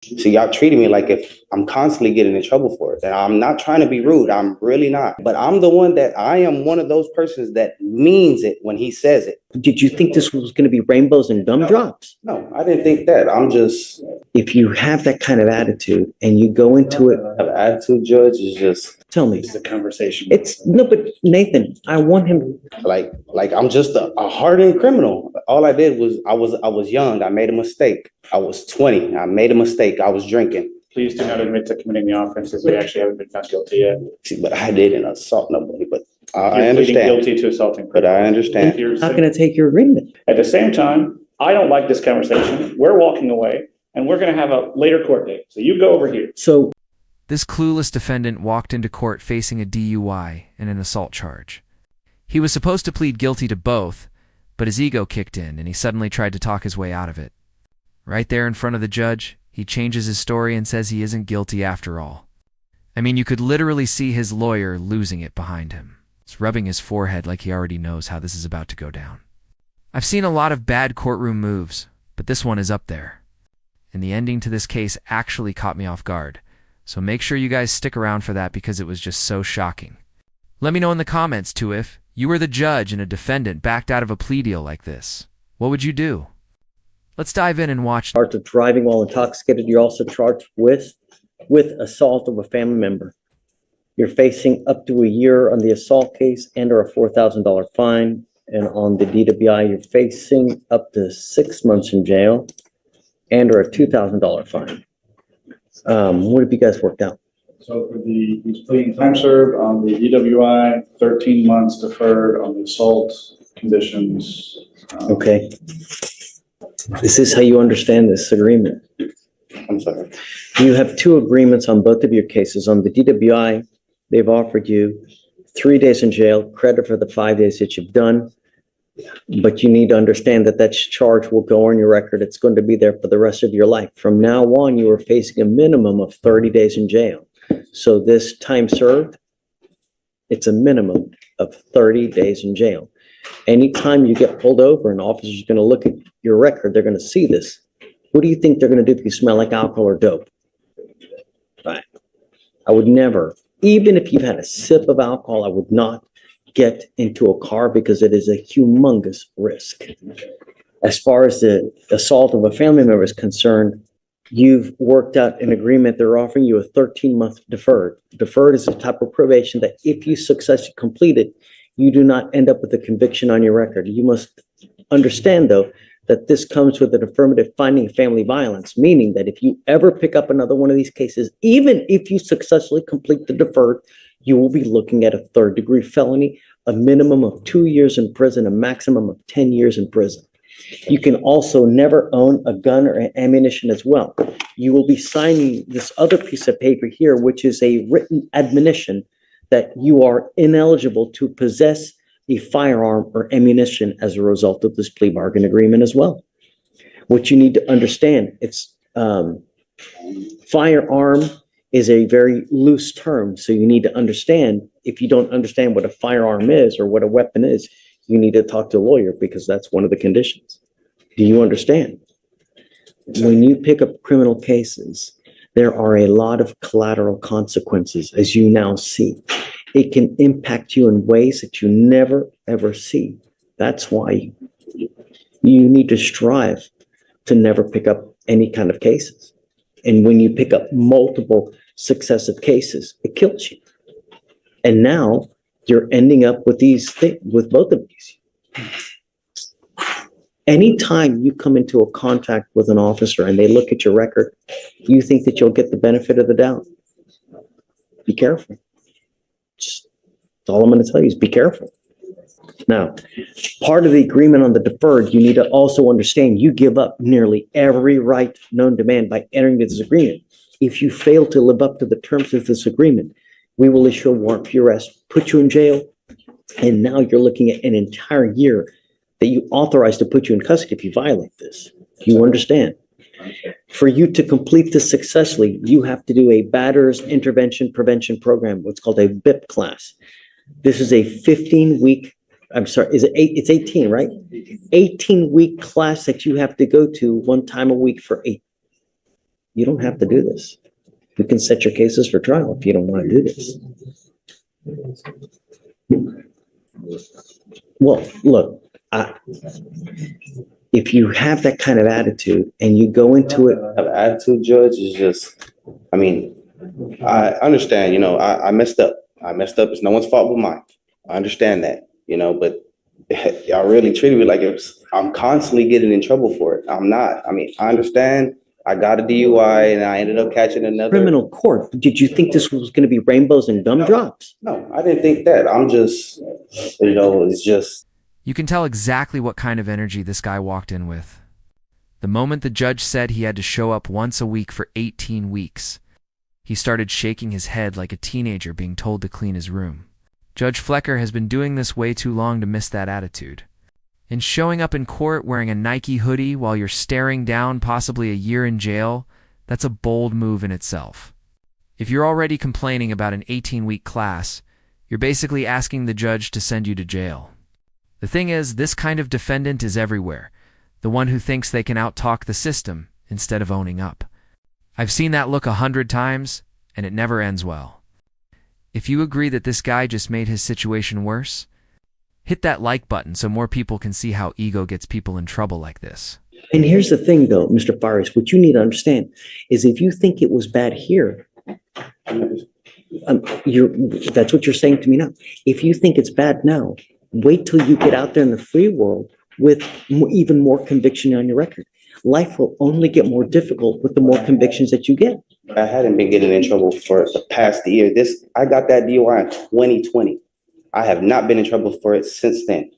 So y'all treating me like if I'm constantly getting in trouble for it. And I'm not trying to be rude. I'm really not. But I'm the one that I am one of those persons that means it when he says it. Did you think this was going to be rainbows and gumdrops? No, I didn't think that. I'm just. If you have that kind of attitude and you go into it. Have attitude, Judge, is just. Tell me. It's a conversation. It's no, but Nathan, I want him. Like I'm just a hardened criminal. All I did was I was young. I made a mistake. I was 20. I made a mistake. I was drinking. Please do not admit to committing the offenses. We actually haven't been found guilty yet. See, but I didn't assault nobody. But I You're understand. pleading guilty to assaulting. But I understand. How can I take your agreement? At the same time, I don't like this conversation. We're walking away, and we're going to have a later court date. So you go over here. So this clueless defendant walked into court facing a DUI and an assault charge. He was supposed to plead guilty to both, but his ego kicked in and he suddenly tried to talk his way out of it. Right there in front of the judge, he changes his story and says he isn't guilty after all. I mean, you could literally see his lawyer losing it behind him. He's rubbing his forehead like he already knows how this is about to go down. I've seen a lot of bad courtroom moves, but this one is up there. And the ending to this case actually caught me off guard. So make sure you guys stick around for that because it was just so shocking. Let me know in the comments too if you were the judge and a defendant backed out of a plea deal like this. What would you do? Let's dive in and watch. Charged with driving while intoxicated. You're also charged with assault of a family member. You're facing up to a year on the assault case and or a $4,000 fine. And on the DWI, you're facing up to 6 months in jail and or a $2,000 fine. What have you guys worked out? So for he's pleading time served on the DWI, 13 months deferred on the assault conditions. Okay. This is how you understand this agreement. I'm sorry. You have two agreements on both of your cases. On the DWI, they've offered you 3 days in jail, credit for the 5 days that you've done. But you need to understand that that charge will go on your record. It's going to be there for the rest of your life. From now on, you are facing a minimum of 30 days in jail. So this time served, it's a minimum of 30 days in jail. Anytime you get pulled over, an officer's going to look at your record. They're going to see this. What do you think they're going to do if you smell like alcohol or dope? Right. I would never, even if you've had a sip of alcohol, I would not get into a car because it is a humongous risk. As far as the assault of a family member is concerned, you've worked out an agreement. They're offering you a 13-month deferred. Deferred is a type of probation that if you successfully complete it, you do not end up with a conviction on your record. You must understand, though, that this comes with an affirmative finding of family violence, meaning that if you ever pick up another one of these cases, even if you successfully complete the deferred, you will be looking at a third-degree felony, a minimum of 2 years in prison, a maximum of 10 years in prison. You can also never own a gun or ammunition as well. You will be signing this other piece of paper here, which is a written admonition that you are ineligible to possess a firearm or ammunition as a result of this plea bargain agreement as well. What you need to understand, it's firearm is a very loose term. So you need to understand, if you don't understand what a firearm is or what a weapon is, you need to talk to a lawyer because that's one of the conditions. Do you understand? When you pick up criminal cases, there are a lot of collateral consequences, as you now see. It can impact you in ways that you never, ever see. That's why you need to strive to never pick up any kind of cases. And when you pick up multiple successive cases, it kills you. And now you're ending up with these things, with both of these. Anytime you come into a contact with an officer and they look at your record, you think that you'll get the benefit of the doubt. Be careful. That's all I'm going to tell you is be careful. Now, part of the agreement on the deferred, you need to also understand you give up nearly every right known to man by entering into this agreement. If you fail to live up to the terms of this agreement, we will issue a warrant for your arrest, put you in jail, and now you're looking at an entire year that you authorize to put you in custody if you violate this. You understand? For you to complete this successfully, you have to do a Batters Intervention Prevention Program, what's called a BIP class. This is a 15-week, I'm sorry, is it it's 18, right? 18-week class that you have to go to one time a week for 8. you don't have to do this. We can set your cases for trial if you don't want to do this. Well, look, if you have that kind of attitude and you go into it, Have an attitude, Judge, is just, I mean, I understand, I messed up. I messed up. It's no one's fault but mine. I understand that, but y'all really treated me like I'm constantly getting in trouble for it. I'm not. I mean, I understand. I got a DUI and I ended up catching another. criminal court, did you think this was going to be rainbows and gumdrops? No, I didn't think that. I'm just, it's just. You can tell exactly what kind of energy this guy walked in with. The moment the judge said he had to show up once a week for 18 weeks, he started shaking his head like a teenager being told to clean his room. Judge Flecher has been doing this way too long to miss that attitude. And showing up in court wearing a Nike hoodie while you're staring down possibly a year in jail, that's a bold move in itself. If you're already complaining about an 18-week class, you're basically asking the judge to send you to jail. The thing is, this kind of defendant is everywhere, the one who thinks they can out-talk the system instead of owning up. I've seen that look 100 times, and it never ends well. If you agree that this guy just made his situation worse, hit that like button so more people can see how ego gets people in trouble like this. And here's the thing, though, Mr. Fares, what you need to understand is if you think it was bad here, that's what you're saying to me now. If you think it's bad now, wait till you get out there in the free world with even more conviction on your record. Life will only get more difficult with the more convictions that you get. I hadn't been getting in trouble for the past year. I got that DUI in 2020. I have not been in trouble for it since then.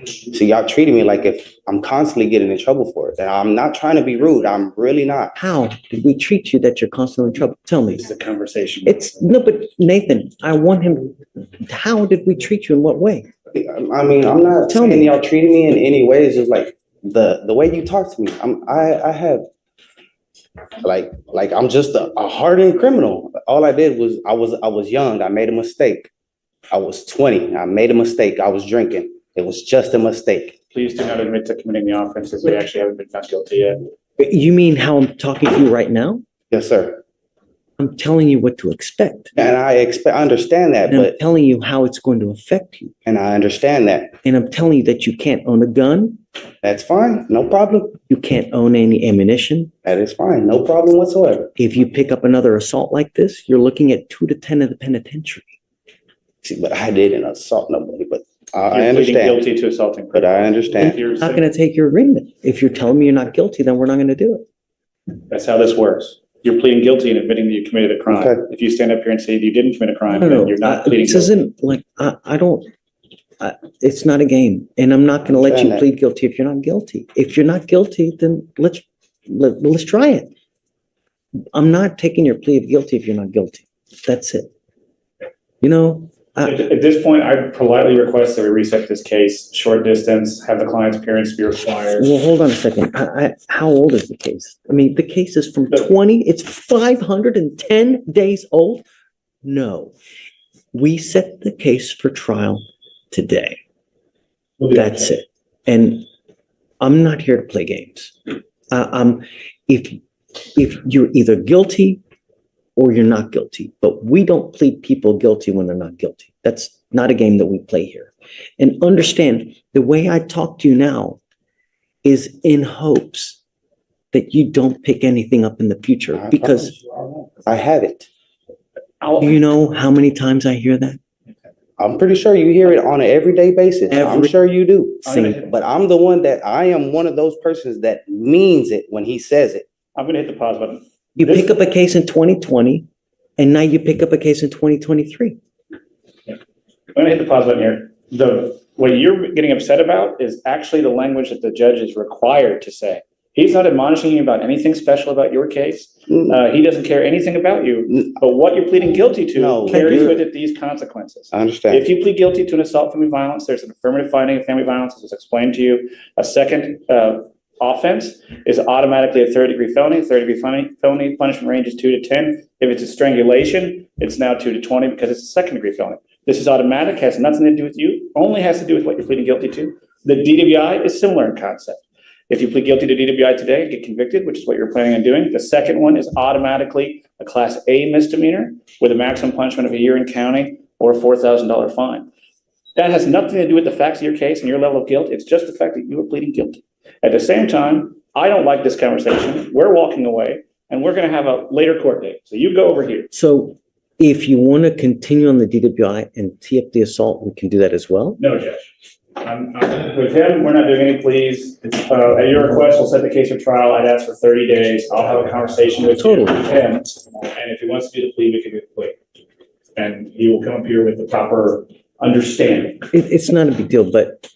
So y'all treating me like if I'm constantly getting in trouble for it. And I'm not trying to be rude. I'm really not. How did we treat you that you're constantly in trouble? Tell me. It's a conversation. But Nathan, I want him, how did we treat you in what way? I mean, I'm not Tell saying me. y'all treating me in any way. It's just like the way you talk to me. I have like I'm just a hardened criminal. All I did was I was young. I made a mistake. I was 20. I made a mistake. I was drinking. It was just a mistake. Please do not admit to committing the offenses. We actually haven't been found guilty yet. You mean how I'm talking to you right now? Yes, sir. I'm telling you what to expect. And I understand that, And I'm but telling you how it's going to affect you. and I understand that. And I'm telling you that you can't own a gun. That's fine. No problem. You can't own any ammunition. That is fine. No problem whatsoever. If you pick up another assault like this, you're looking at 2 to 10 in the penitentiary. See, but I didn't assault nobody, but I You're pleading understand. guilty to assaulting. But I understand. You're I'm not going to take your agreement. If you're telling me you're not guilty, then we're not going to do it. That's how this works. You're pleading guilty and admitting that you committed a crime. Okay. If you stand up here and say you didn't commit a crime, No, then you're not pleading this guilty. isn't like, it's not a game. And I'm not going to let you Understand that. plead guilty if you're not guilty. If you're not guilty, then let's try it. I'm not taking your plea of guilty if you're not guilty. That's it. At this point, I politely request that we reset this case, short distance, have the client's appearance be required. Well, hold on a second. How old is the case? I mean, the case is from 20, it's 510 days old? No. We set the case for trial today. That's it. And I'm not here to play games. If you're either guilty or you're not guilty, but we don't plead people guilty when they're not guilty. That's not a game that we play here. And understand, the way I talk to you now is in hopes that you don't pick anything up in the future, because I haven't. do you know how many times I hear that? I'm pretty sure you hear it on an everyday basis. I'm Every sure you do. single- But I'm the one that I am one of those persons that means it when he says it. I'm going to hit the pause button. You pick up a case in 2020, and now you pick up a case in 2023. I'm going to hit the pause button here. What you're getting upset about is actually the language that the judge is required to say. He's not admonishing you about anything special about your case. He doesn't care anything about you. But what you're pleading guilty to No, carries you're- with it these consequences. I understand. If you plead guilty to an assault family violence, there's an affirmative finding of family violence, as was explained to you. A second offense is automatically a third-degree felony. Third-degree felony punishment range is 2 to 10. If it's a strangulation, it's now 2 to 20 because it's a second-degree felony. This is automatic, has nothing to do with you, only has to do with what you're pleading guilty to. The DWI is similar in concept. If you plead guilty to DWI today, get convicted, which is what you're planning on doing. The second one is automatically a Class A misdemeanor with a maximum punishment of a year in county or a $4,000 fine. That has nothing to do with the facts of your case and your level of guilt. It's just the fact that you are pleading guilty. At the same time, I don't like this conversation. We're walking away, and we're going to have a later court date. So you go over here. So if you want to continue on the DWI and tee up the assault, we can do that as well? No, Judge. With him, we're not doing any pleas. At your request, we'll set the case for trial. I'd ask for 30 days. I'll have a conversation with him. And if he wants to do the plea, we can do the plea. And he will come up here with the proper understanding. It's not a big deal, but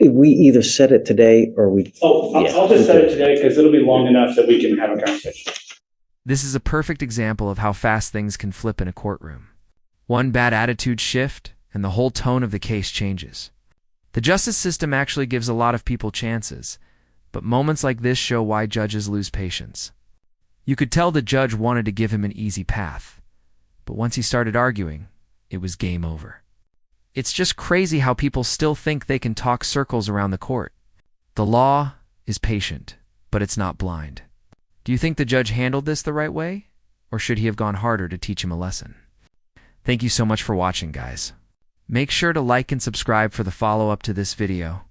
we either set it today or we. I'll just set it today because it'll be long enough that we can have a conversation. This is a perfect example of how fast things can flip in a courtroom. One bad attitude shift, and the whole tone of the case changes. The justice system actually gives a lot of people chances, but moments like this show why judges lose patience. You could tell the judge wanted to give him an easy path, but once he started arguing, it was game over. It's just crazy how people still think they can talk circles around the court. The law is patient, but it's not blind. Do you think the judge handled this the right way, or should he have gone harder to teach him a lesson? Thank you so much for watching, guys. Make sure to like and subscribe for the follow-up to this video.